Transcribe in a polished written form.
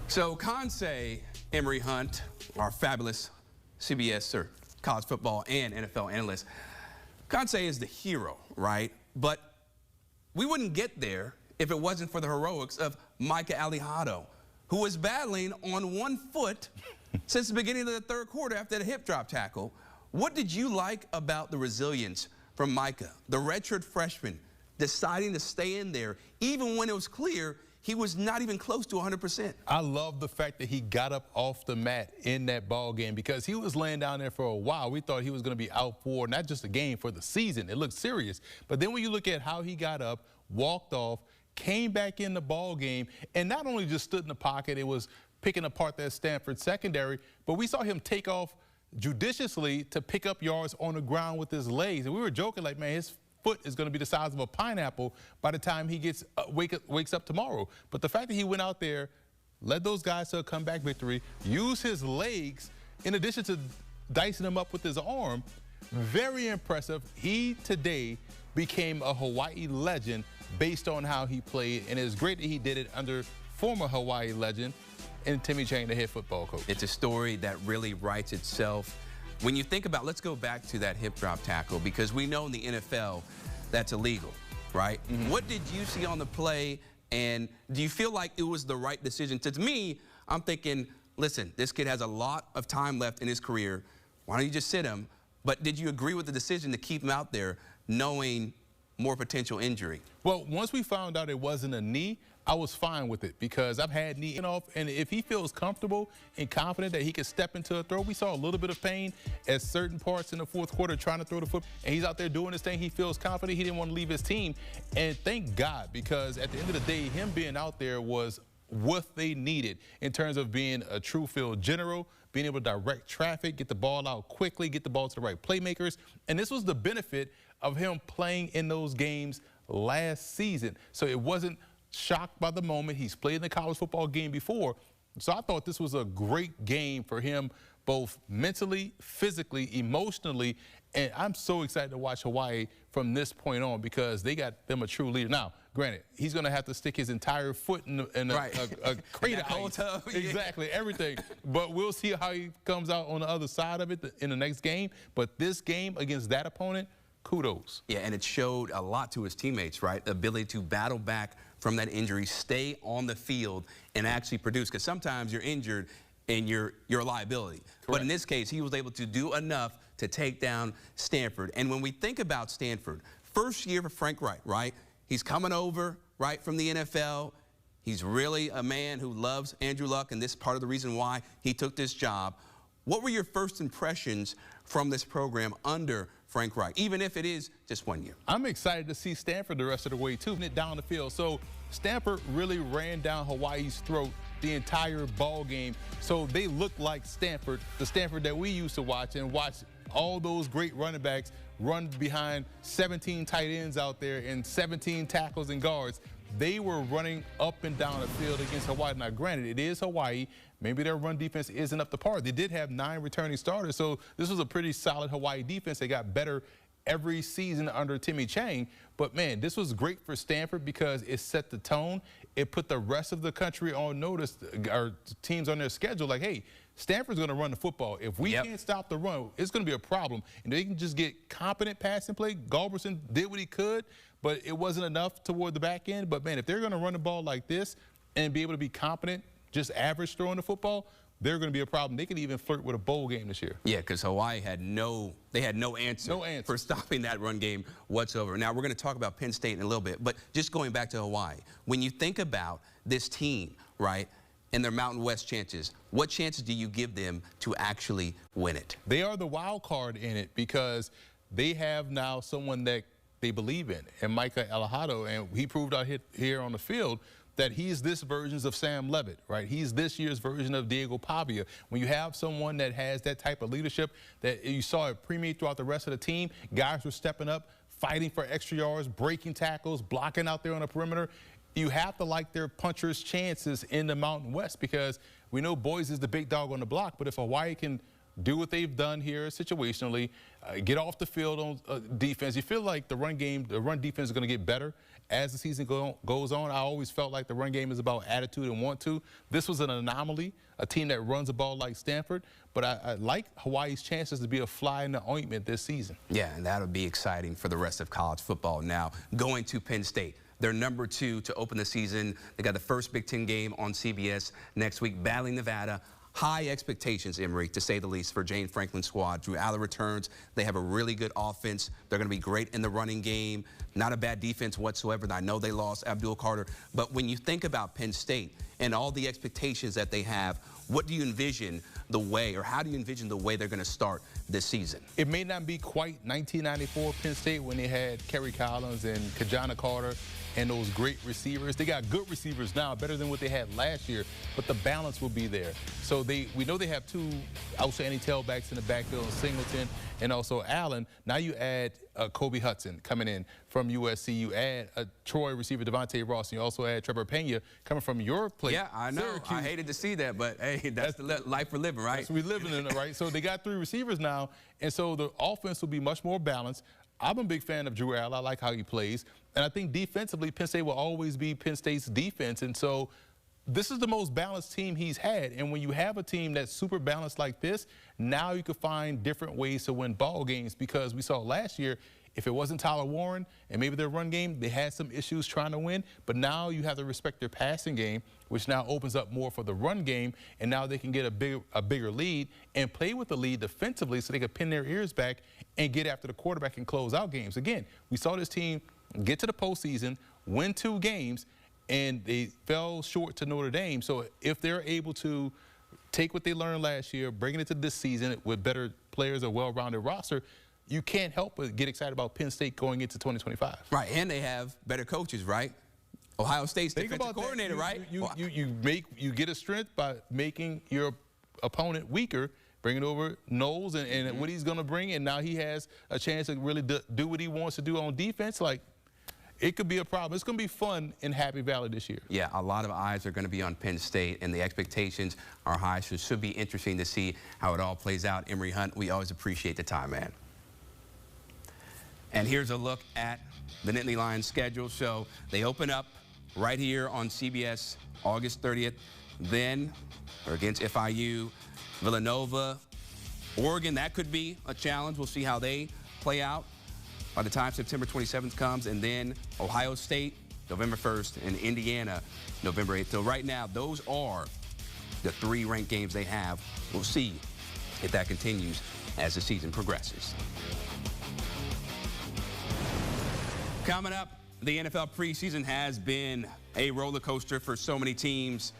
So Kansai Emory Hunt, our fabulous CBS or college football and NFL analyst, Kansai is the hero, right? But we wouldn't get there if it wasn't for the heroics of Micah Alejado, who was battling on one foot since the beginning of the third quarter after the hip drop tackle. What did you like about the resilience from Micah, the redshirt freshman, deciding to stay in there even when it was clear he was not even close to 100%? I love the fact that he got up off the mat in that ball game because he was laying down there for a while. We thought he was going to be out for not just the game, for the season. It looked serious. But then when you look at how he got up, walked off, came back in the ball game, and not only just stood in the pocket, it was picking apart that Stanford secondary, but we saw him take off judiciously to pick up yards on the ground with his legs. And we were joking like, man, his foot is going to be the size of a pineapple by the time he gets wakes up tomorrow. But the fact that he went out there, led those guys to a comeback victory, used his legs in addition to dicing them up with his arm, very impressive. He today became a Hawaii legend based on how he played, and it's great that he did it under former Hawaii legend and Timmy Chang, the head football coach. It's a story that really writes itself. When you think about, let's go back to that hip drop tackle, because we know in the NFL that's illegal, right? What did you see on the play, and do you feel like it was the right decision? To me, I'm thinking, listen, this kid has a lot of time left in his career. Why don't you just sit him? But did you agree with the decision to keep him out there knowing more potential injury? Well, once we found out it wasn't a knee, I was fine with it because I've had knee off, and if he feels comfortable and confident that he can step into a throw, we saw a little bit of pain at certain parts in the fourth quarter trying to throw the foot, and he's out there doing his thing. He feels confident. He didn't want to leave his team, and thank God, because at the end of the day, him being out there was what they needed in terms of being a true field general, being able to direct traffic, get the ball out quickly, get the ball to the right playmakers, and this was the benefit of him playing in those games last season. So it wasn't shocked by the moment. He's played in the college football game before. So I thought this was a great game for him, both mentally, physically, emotionally, and I'm so excited to watch Hawaii from this point on because they got them a true leader. Now, granted, he's going to have to stick his entire foot in a crate of ice. Tub. Exactly, everything. But we'll see how he comes out on the other side of it in the next game. But this game against that opponent, kudos. Yeah, and it showed a lot to his teammates, right? The ability to battle back from that injury, stay on the field, and actually produce. Because sometimes you're injured and you're a liability. Correct. But in this case, he was able to do enough to take down Stanford. And when we think about Stanford, first year for Frank Reich, right? He's coming over, right, from the NFL. He's really a man who loves Andrew Luck, and this is part of the reason why he took this job. What were your first impressions from this program under Frank Reich, even if it is just 1 year? I'm excited to see Stanford the rest of the way, too, down the field. So Stanford really ran down Hawaii's throat the entire ball game. So they look like Stanford, the Stanford that we used to watch and watch all those great running backs run behind 17 tight ends out there and 17 tackles and guards. They were running up and down the field against Hawaii. Now, granted, it is Hawaii. Maybe their run defense isn't up to par. They did have 9 returning starters, so this was a pretty solid Hawaii defense. They got better every season under Timmy Chang. But, man, this was great for Stanford because it set the tone. It put the rest of the country on notice, our teams on their schedule, like, hey, Stanford's going to run the football. If we can't stop the run, it's going to be a problem. And they can just get competent passing play. Galberson did what he could, but it wasn't enough toward the back end. But, man, if they're going to run the ball like this and be able to be competent, just average throwing the football, they're going to be a problem. They could even flirt with a bowl game this year. Yeah, because Hawaii had no answer for stopping that run game whatsoever. Now, we're going to talk about Penn State in a little bit, but just going back to Hawaii, when you think about this team, right, and their Mountain West chances, what chances do you give them to actually win it? They are the wild card in it because they have now someone that they believe in, and Micah Alejado, and he proved out here on the field that he's this version of Sam Levitt, right? He's this year's version of Diego Pavia. When you have someone that has that type of leadership that you saw it permeate throughout the rest of the team, guys were stepping up, fighting for extra yards, breaking tackles, blocking out there on the perimeter. You have to like their punchers' chances in the Mountain West because we know Boise is the big dog on the block, but if Hawaii can do what they've done here situationally, get off the field on defense. You feel like the run defense is going to get better as the season goes on. I always felt like the run game is about attitude and want to. This was an anomaly, a team that runs the ball like Stanford, but I like Hawaii's chances to be a fly in the ointment this season. Yeah, and that'll be exciting for the rest of college football. Now, going to Penn State. They're number 2 to open the season. They got the first Big Ten game on CBS next week, battling Nevada. High expectations, Emory, to say the least, for Jane Franklin's squad. Drew Aller returns. They have a really good offense. They're going to be great in the running game. Not a bad defense whatsoever. I know they lost Abdul Carter. But when you think about Penn State and all the expectations that they have, what do you envision the way, or how do you envision the way they're going to start this season? It may not be quite 1994 Penn State when they had Kerry Collins and Kajana Carter and those great receivers. They got good receivers now, better than what they had last year, but the balance will be there. So we know they have 2 outstanding tailbacks in the backfield, Singleton and also Allen. Now you add Kobe Hudson coming in from USC. You add a Troy receiver, Devontae Ross, and you also add Trevor Pena coming from your place. Yeah, I know. Syracuse. I hated to see that, but hey, that's the life we're living, right? That's what we're living in, right? So they got 3 receivers now, and so the offense will be much more balanced. I'm a big fan of Drew Aller. I like how he plays. And I think defensively, Penn State will always be Penn State's defense. And so this is the most balanced team he's had. And when you have a team that's super balanced like this, now you can find different ways to win ball games, because we saw last year, if it wasn't Tyler Warren and maybe their run game, they had some issues trying to win. But now you have to respect their passing game, which now opens up more for the run game. And now they can get a bigger lead and play with the lead defensively so they can pin their ears back and get after the quarterback and close out games. Again, we saw this team get to the postseason, win 2 games, and they fell short to Notre Dame. So if they're able to take what they learned last year, bring it into this season with better players, a well-rounded roster, you can't help but get excited about Penn State going into 2025. Right, and they have better coaches, right? Ohio State's defensive coordinator, right? You get a strength by making your opponent weaker, bringing over Knowles and what he's going to bring, and now he has a chance to really do what he wants to do on defense. Like, it could be a problem. It's going to be fun in Happy Valley this year. Yeah, a lot of eyes are going to be on Penn State, and the expectations are high, so it should be interesting to see how it all plays out. Emory Hunt, we always appreciate the time, man. And here's a look at the Nittany Lions schedule. So they open up right here on CBS August 30th. Then they're against FIU, Villanova, Oregon. That could be a challenge. We'll see how they play out by the time September 27th comes. And then Ohio State, November 1st, and Indiana, November 8th. So right now, those are the 3 ranked games they have. We'll see if that continues as the season progresses. Coming up, the NFL preseason has been a roller coaster for so many teams.